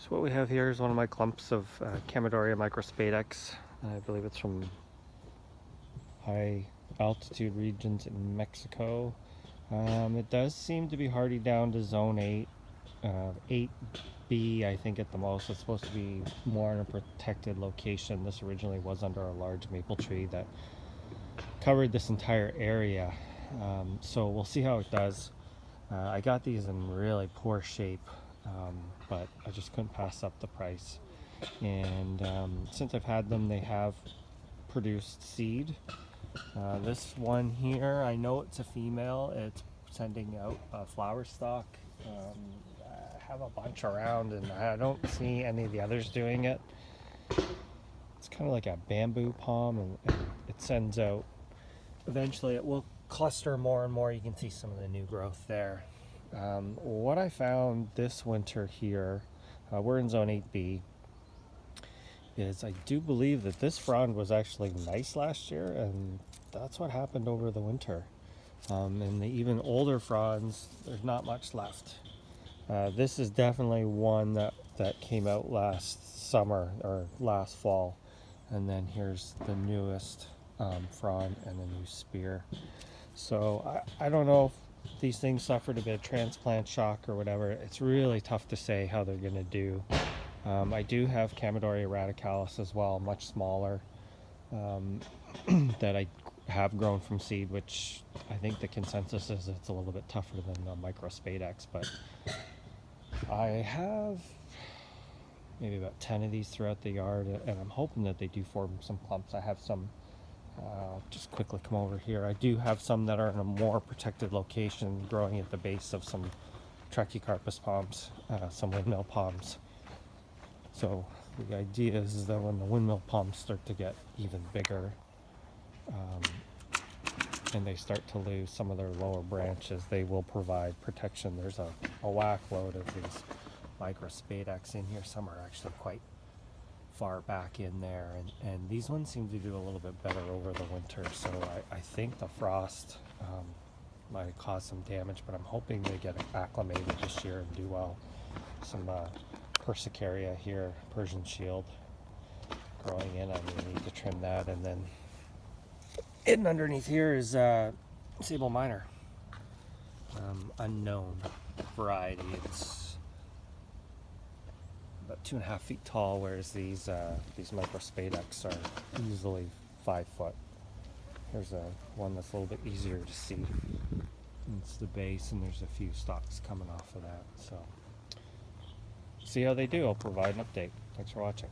So what we have here is one of my clumps of Chamadorea microspadix. I believe it's from high altitude regions in Mexico. It does seem to be hardy down to zone 8, 8B I think at the most. It's supposed to be more in a protected location. This originally was under a large maple tree that covered this entire area. So we'll see how it does. I got these in really poor shape, but I just couldn't pass up the price. And since I've had them, they have produced seed. This one here, I know it's a female. It's sending out a flower stalk. I have a bunch around and I don't see any of the others doing it. It's kind of like a bamboo palm, and it sends out. Eventually it will cluster more and more. You can see some of the new growth there. What I found this winter here, we're in zone 8B, is I do believe that this frond was actually nice last year, and that's what happened over the winter. And the even older fronds, there's not much left. This is definitely one that came out last summer or last fall. And then here's the newest frond and the new spear. So I don't know if these things suffered a bit of transplant shock or whatever. It's really tough to say how they're going to do. I do have Chamadorea radicalis as well, much smaller, that I have grown from seed, which I think the consensus is it's a little bit tougher than the microspadix, but I have maybe about 10 of these throughout the yard, and I'm hoping that they do form some clumps. I have some, just quickly come over here. I do have some that are in a more protected location, growing at the base of some Trachycarpus palms, some windmill palms. So the idea is that when the windmill palms start to get even bigger, and they start to lose some of their lower branches, they will provide protection. There's a whack load of these microspadix in here. Some are actually quite far back in there, and these ones seem to do a little bit better over the winter. So I think the frost might cause some damage, but I'm hoping they get acclimated this year and do well. Some Persicaria here, Persian shield, growing in. I need to trim that, and then hidden underneath here is sable minor, unknown variety. It's about 2.5 feet tall, whereas these microspadix are easily 5 foot. Here's one that's a little bit easier to see. It's the base, and there's a few stalks coming off of that. So see how they do. I'll provide an update. Thanks for watching.